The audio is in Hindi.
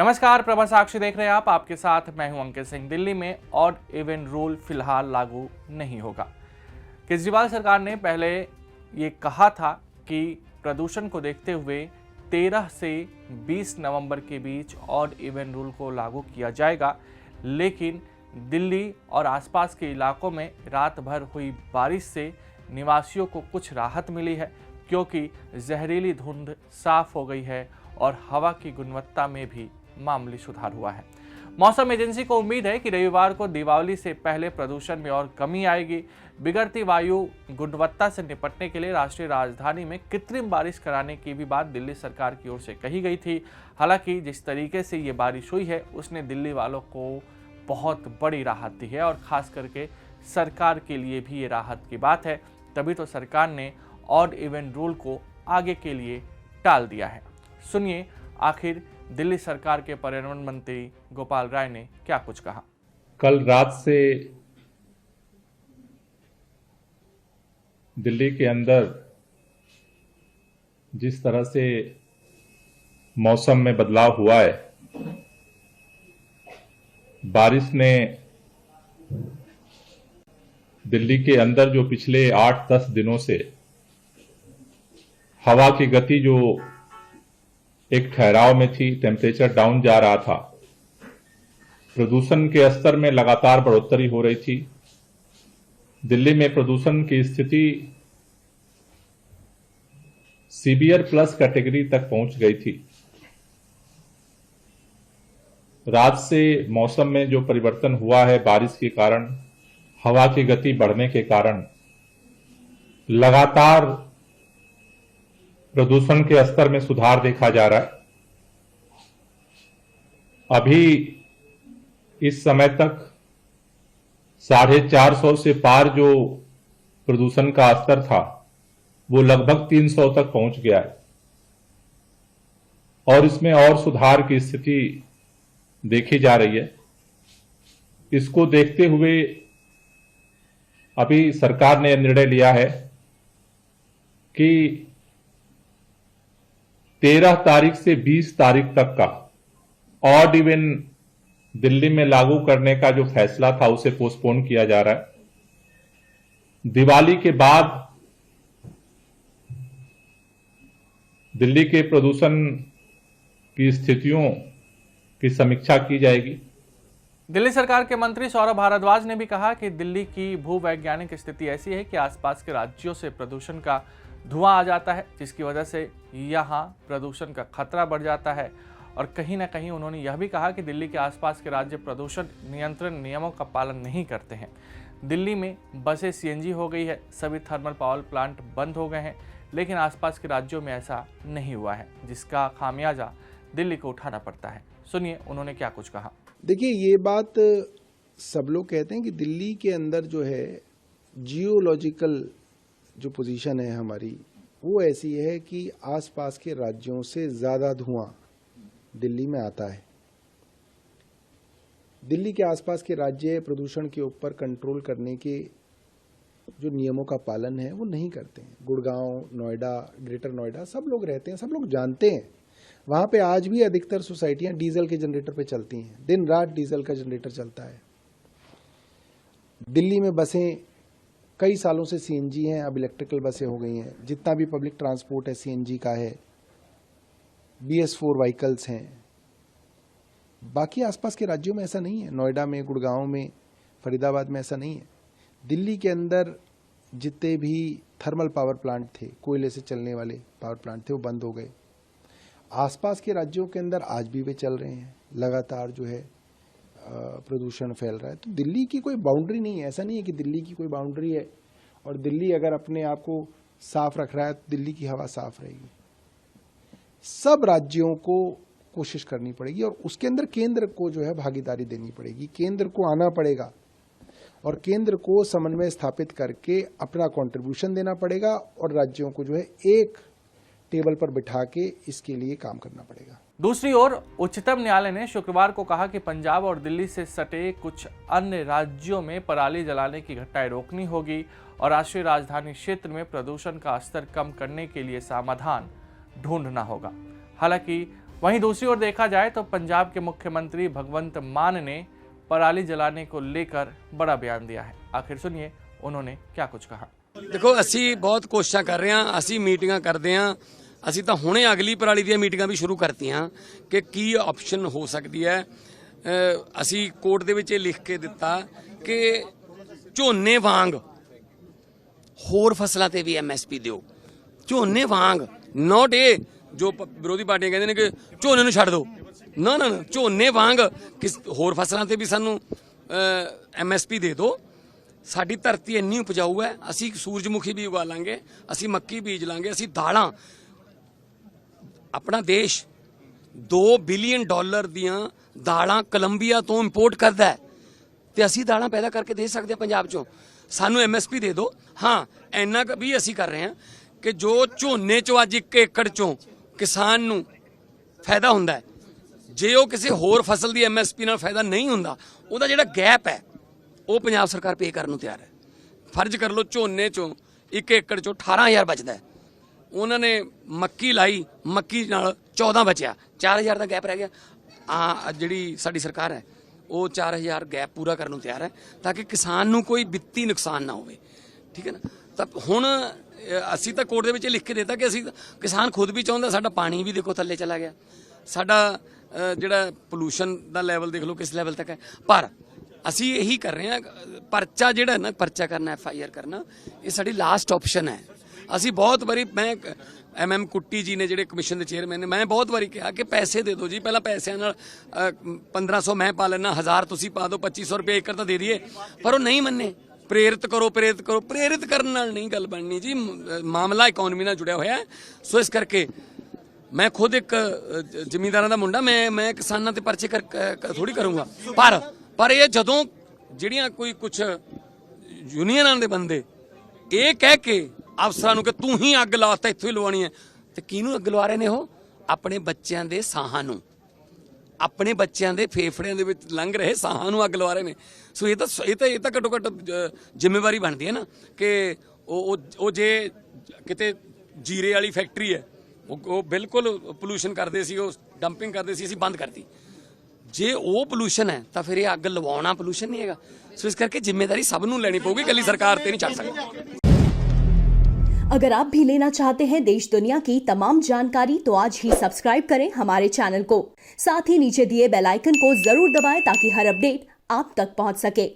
नमस्कार, प्रभा साक्षी देख रहे हैं आप। आपके साथ मैं हूं अंकित सिंह। दिल्ली में ऑड इवन रूल फिलहाल लागू नहीं होगा। केजरीवाल सरकार ने पहले ये कहा था कि प्रदूषण को देखते हुए 13 से 20 नवंबर के बीच ऑड इवन रूल को लागू किया जाएगा, लेकिन दिल्ली और आसपास के इलाकों में रात भर हुई बारिश से निवासियों को कुछ राहत मिली है, क्योंकि जहरीली धुंध साफ हो गई है और हवा की गुणवत्ता में भी मामूली सुधार हुआ है। मौसम एजेंसी को उम्मीद है कि रविवार को दीपावली से पहले प्रदूषण में और कमी आएगी। बिगड़ती वायु गुणवत्ता से निपटने के लिए राष्ट्रीय राजधानी में कृत्रिम बारिश कराने की भी बात दिल्ली सरकार की ओर से कही गई थी। हालांकि जिस तरीके से ये बारिश हुई है उसने दिल्ली वालों को बहुत बड़ी राहत दी है और खास करके सरकार के लिए भी ये राहत की बात है। तभी तो सरकार ने ऑड इवन रूल को आगे के लिए टाल दिया है। सुनिए आखिर दिल्ली सरकार के पर्यावरण मंत्री गोपाल राय ने क्या कुछ कहा। कल रात से दिल्ली के अंदर जिस तरह से मौसम में बदलाव हुआ है, बारिश ने दिल्ली के अंदर जो पिछले 8-10 दिनों से हवा की गति जो एक ठहराव में थी, टेम्परेचर डाउन जा रहा था, प्रदूषण के स्तर में लगातार बढ़ोतरी हो रही थी। दिल्ली में प्रदूषण की स्थिति सीवियर प्लस कैटेगरी तक पहुंच गई थी। रात से मौसम में जो परिवर्तन हुआ है, बारिश के कारण, हवा की गति बढ़ने के कारण लगातार प्रदूषण के स्तर में सुधार देखा जा रहा है। अभी इस समय तक 450 से पार जो प्रदूषण का स्तर था वो लगभग 300 तक पहुंच गया है और इसमें और सुधार की स्थिति देखी जा रही है। इसको देखते हुए अभी सरकार ने निर्णय लिया है कि 13 तारीख से 20 तारीख तक का ऑड इवन दिल्ली में लागू करने का जो फैसला था उसे पोस्टपोन किया जा रहा है। दिवाली के बाद दिल्ली के प्रदूषण की स्थितियों की समीक्षा की जाएगी। दिल्ली सरकार के मंत्री सौरभ भारद्वाज ने भी कहा कि दिल्ली की भूवैज्ञानिक स्थिति ऐसी है कि आसपास के राज्यों से प्रदूषण का धुआं आ जाता है, जिसकी वजह से यहाँ प्रदूषण का खतरा बढ़ जाता है। और कहीं ना कहीं उन्होंने यह भी कहा कि दिल्ली के आसपास के राज्य प्रदूषण नियंत्रण नियमों का पालन नहीं करते हैं। दिल्ली में बसें सीएनजी हो गई है, सभी थर्मल पावर प्लांट बंद हो गए हैं, लेकिन आसपास के राज्यों में ऐसा नहीं हुआ है, जिसका खामियाजा दिल्ली को उठाना पड़ता है। सुनिए उन्होंने क्या कुछ कहा। देखिए, ये बात सब लोग कहते हैं कि दिल्ली के अंदर जो है जियोलॉजिकल जो पोजीशन है हमारी, वो ऐसी है कि आसपास के राज्यों से ज़्यादा धुआं दिल्ली में आता है। दिल्ली के आसपास के राज्य प्रदूषण के ऊपर कंट्रोल करने के जो नियमों का पालन है वो नहीं करते हैं। गुड़गांव, नोएडा, ग्रेटर नोएडा सब लोग रहते हैं, सब लोग जानते हैं। वहाँ पे आज भी अधिकतर सोसाइटियाँ डीजल के जनरेटर पे चलती हैं, दिन रात डीजल का जनरेटर चलता है। दिल्ली में बसें कई सालों से सीएनजी हैं, अब इलेक्ट्रिकल बसें हो गई हैं। जितना भी पब्लिक ट्रांसपोर्ट है सीएनजी का है, BS4 व्हीकल्स हैं। बाकी आसपास के राज्यों में ऐसा नहीं है। नोएडा में, गुड़गांव में, फरीदाबाद में ऐसा नहीं है। दिल्ली के अंदर जितने भी थर्मल पावर प्लांट थे, कोयले से चलने वाले पावर प्लांट थे, वो बंद हो गए। आसपास के राज्यों के अंदर आज भी वे चल रहे हैं। लगातार जो है प्रदूषण फैल रहा है। तो दिल्ली की कोई बाउंड्री नहीं है। ऐसा नहीं है कि दिल्ली की कोई बाउंड्री है और दिल्ली अगर अपने आप को साफ रख रहा है तो दिल्ली की हवा साफ रहेगी। सब राज्यों को कोशिश करनी पड़ेगी और उसके अंदर केंद्र को जो है भागीदारी देनी पड़ेगी। केंद्र को आना पड़ेगा और केंद्र को समन्वय स्थापित करके अपना कंट्रीब्यूशन देना पड़ेगा और राज्यों को जो है एक टेबल पर बिठा के इसके लिए काम करना पड़ेगा। दूसरी ओर उच्चतम न्यायालय ने शुक्रवार को कहा कि पंजाब और दिल्ली से सटे कुछ अन्य राज्यों में पराली जलाने की घटनाएं रोकनी होगी और राष्ट्रीय राजधानी क्षेत्र में प्रदूषण का स्तर कम करने के लिए समाधान ढूंढना होगा। हालांकि वहीं दूसरी ओर देखा जाए तो पंजाब के मुख्यमंत्री भगवंत मान ने पराली जलाने को लेकर बड़ा बयान दिया है। आखिर सुनिए उन्होंने क्या कुछ कहा। देखो ਅਸੀਂ ਬਹੁਤ ਕੋਸ਼ਿਸ਼ਾਂ ਕਰ ਰਹੇ ਹਾਂ, ਅਸੀਂ ਮੀਟਿੰਗਾਂ ਕਰਦੇ ਹਾਂ, ਅਸੀਂ ਤਾਂ ਹੁਣੇ ਅਗਲੀ ਪਰਾਲੀ ਦੀਆਂ ਮੀਟਿੰਗਾਂ ਵੀ ਸ਼ੁਰੂ ਕਰਤੀਆਂ ਕਿ ਕੀ ਆਪਸ਼ਨ ਹੋ ਸਕਦੀ ਹੈ। ਅਸੀਂ ਕੋਰਟ ਦੇ ਵਿੱਚ ਇਹ ਲਿਖ ਕੇ ਦਿੱਤਾ ਕਿ ਝੋਨੇ ਵਾਂਗ ਹੋਰ ਫਸਲਾਂ ਤੇ ਵੀ ਐਮਐਸਪੀ ਦਿਓ, ਝੋਨੇ ਵਾਂਗ, ਨੋਟ ਇਹ ਜੋ ਵਿਰੋਧੀ ਪਾਰਟੀਆਂ ਕਹਿੰਦੇ ਨੇ ਕਿ ਝੋਨੇ ਨੂੰ ਛੱਡ ਦਿਓ, ਨਾ ਨਾ ਨਾ, ਝੋਨੇ ਵਾਂਗ ਕਿਸ ਹੋਰ ਫਸਲਾਂ ਤੇ ਵੀ ਸਾਨੂੰ ਐਮਐਸਪੀ ਦੇ ਦਿਓ। ਸਾਡੀ ਧਰਤੀ ਇੰਨੀ ਉਪਜਾਊ ਹੈ, ਅਸੀਂ ਸੂਰਜਮੁਖੀ ਵੀ ਉਗਾ ਲਾਂਗੇ, ਅਸੀਂ ਮੱਕੀ ਬੀਜ ਲਾਂਗੇ, ਅਸੀਂ ਦਾਲਾਂ, ਆਪਣਾ ਦੇਸ਼ $2 ਬਿਲੀਅਨ ਦੀਆਂ ਦਾਲਾਂ ਕੋਲੰਬੀਆ ਤੋਂ ਇੰਪੋਰਟ ਕਰਦਾ ਹੈ ਤੇ ਅਸੀਂ ਦਾਲਾਂ ਪੈਦਾ ਕਰਕੇ ਦੇ ਸਕਦੇ ਹਾਂ ਪੰਜਾਬ ਚੋਂ। ਸਾਨੂੰ ਐਮਐਸਪੀ ਦੇ ਦਿਓ। ਹਾਂ, ਇੰਨਾ ਕੁ ਵੀ ਅਸੀਂ ਕਰ ਰਹੇ ਹਾਂ ਕਿ ਜੋ ਝੋਨੇ ਚੋਂ ਅੱਜ 1 ਏਕੜ ਚੋਂ ਕਿਸਾਨ ਨੂੰ ਫਾਇਦਾ ਹੁੰਦਾ ਹੈ, ਜੇ ਉਹ ਕਿਸੇ ਹੋਰ ਫਸਲ ਦੀ ਐਮਐਸਪੀ ਨਾਲ ਫਾਇਦਾ ਨਹੀਂ ਹੁੰਦਾ, ਉਹਦਾ ਜਿਹੜਾ ਗੈਪ ਹੈ ਉਹ ਪੰਜਾਬ ਸਰਕਾਰ ਪੇ ਕਰਨ ਨੂੰ ਤਿਆਰ ਹੈ। ਫਰਜ਼ ਕਰ ਲਓ ਝੋਨੇ ਚੋਂ 1 ਏਕੜ ਚੋਂ 18,000 ਬਚਦਾ ਹੈ, ਉਹਨਾਂ ਨੇ ਮੱਕੀ ਲਾਈ, ਮੱਕੀ ਨਾਲ 14 ਬਚਿਆ, 4,000 ਦਾ ਗੈਪ ਰਹਿ ਗਿਆ। ਜਿਹੜੀ ਸਾਡੀ ਸਰਕਾਰ ਹੈ ਉਹ 4,000 ਗੈਪ ਪੂਰਾ ਕਰਨ ਨੂੰ ਤਿਆਰ ਹੈ ਤਾਂ ਕਿ ਕਿਸਾਨ ਨੂੰ ਕੋਈ ਵਿੱਤੀ ਨੁਕਸਾਨ ਨਾ ਹੋਵੇ। ਠੀਕ ਹੈ ਨਾ। ਤਾਂ ਹੁਣ ਅਸੀਂ ਤਾਂ ਕੋਰਟ ਦੇ ਵਿੱਚ ਲਿਖ ਕੇ ਦਿੱਤਾ ਕਿ ਅਸੀਂ, ਕਿਸਾਨ ਖੁਦ ਵੀ ਚਾਹੁੰਦਾ, ਸਾਡਾ ਪਾਣੀ ਵੀ ਦੇਖੋ ਥੱਲੇ ਚਲਾ ਗਿਆ, ਸਾਡਾ ਜਿਹੜਾ ਪੋਲੂਸ਼ਨ ਦਾ ਲੈਵਲ ਦੇਖ ਲਓ ਕਿਸ ਲੈਵਲ ਤੱਕ ਹੈ। ਪਰ ਅਸੀਂ ਇਹੀ ਕਰ ਰਹੇ ਹਾਂ, ਪਰਚਾ ਜਿਹੜਾ ਨਾ, ਪਰਚਾ ਕਰਨਾ, FIR ਕਰਨਾ, ਇਹ ਸਾਡੀ ਲਾਸਟ ਆਪਸ਼ਨ ਹੈ। ਅਸੀਂ ਬਹੁਤ ਵਾਰੀ, ਮੈਂ MM ਕੁੱਟੀ ਜੀ ਨੇ ਜਿਹੜੇ ਕਮਿਸ਼ਨ ਦੇ ਚੇਅਰਮੈਨ ਨੇ, ਮੈਂ ਬਹੁਤ ਵਾਰੀ ਕਿਹਾ ਕਿ ਪੈਸੇ ਦੇ ਦਿਓ ਜੀ, ਪਹਿਲਾਂ ਪੈਸਿਆਂ ਨਾਲ 1500 ਮੈਂ ਪਾ ਲੈਣਾ, 1000 ਤੁਸੀਂ ਪਾ ਦਿਓ, 2500 ਰੁਪਏ ਏਕੜ ਤਾਂ ਦੇ ਦਈਏ, ਪਰ ਉਹ ਨਹੀਂ ਮੰਨੇ। ਪ੍ਰੇਰਿਤ ਕਰੋ, ਪ੍ਰੇਰਿਤ ਕਰੋ, ਪ੍ਰੇਰਿਤ ਕਰਨ ਨਾਲ ਨਹੀਂ ਗੱਲ ਬਣਨੀ ਜੀ, ਮਾਮਲਾ ਇਕਨੋਮੀ ਨਾਲ ਜੁੜਿਆ ਹੋਇਆ ਹੈ। ਸੋ ਇਸ ਕਰਕੇ ਮੈਂ ਖੁਦ ਇੱਕ ਜ਼ਿਮੀਂਦਾਰਾਂ ਦਾ ਮੁੰਡਾ, ਮੈਂ ਕਿਸਾਨਾਂ ਤੇ ਪਰਚੇ ਥੋੜੀ ਕਰੂੰਗਾ, ਪਰ ਇਹ ਜਦੋਂ ਜਿਹੜੀਆਂ ਕੋਈ ਕੁਝ ਯੂਨੀਅਨਾਂ ਦੇ ਬੰਦੇ ਇਹ ਕਹਿ ਕੇ ਅਫਸਰਾਂ ਨੂੰ ਕਿ ਤੂੰ ਹੀ ਅੱਗ ਲਾਤਾ, ਇੱਥੋਂ ਹੀ ਲਵਾਉਣੀ ਹੈ, ਤੇ ਕਿਹਨੂੰ ਅੱਗ ਲਵਾ ਰਹੇ ਨੇ? ਉਹ ਆਪਣੇ ਬੱਚਿਆਂ ਦੇ ਸਾਹਾਂ ਨੂੰ, ਆਪਣੇ ਬੱਚਿਆਂ ਦੇ ਫੇਫੜਿਆਂ ਦੇ ਵਿੱਚ ਲੰਘ ਰਹੇ ਸਾਹਾਂ ਨੂੰ ਅੱਗ ਲਵਾ ਰਹੇ ਨੇ। ਸੋ ਇਹ ਤਾਂ ਘੱਟੋ ਘੱਟ ਜ਼ਿੰਮੇਵਾਰੀ ਬਣਦੀ ਹੈ ਨਾ ਕਿ ਉਹ ਜੇ ਕਿਤੇ ਜੀਰੇ ਵਾਲੀ ਫੈਕਟਰੀ ਹੈ, ਉਹ ਬਿਲਕੁਲ ਪੋਲੂਸ਼ਨ ਕਰਦੇ ਸੀ, ਉਹ ਡੰਪਿੰਗ ਕਰਦੇ ਸੀ, ਅਸੀਂ ਬੰਦ ਕਰਤੀ। ਜੇ ਉਹ ਪੋਲੂਸ਼ਨ ਹੈ ਤਾਂ ਫਿਰ ਇਹ ਅੱਗ ਲਵਾਉਣਾ ਪੋਲੂਸ਼ਨ ਨਹੀਂ ਹੈਗਾ। ਸੋ ਇਸ ਕਰਕੇ ਜ਼ਿੰਮੇਵਾਰੀ ਸਭ ਨੂੰ ਲੈਣੀ ਪਊਗੀ, ਇਕੱਲੀ सरकार ਤੇ नहीं चढ़ सकती। अगर आप भी लेना चाहते हैं देश दुनिया की तमाम जानकारी तो आज ही सब्सक्राइब करें हमारे चैनल को। साथ ही नीचे दिए बेल आइकन को जरूर दबाएं ताकि हर अपडेट आप तक पहुंच सके।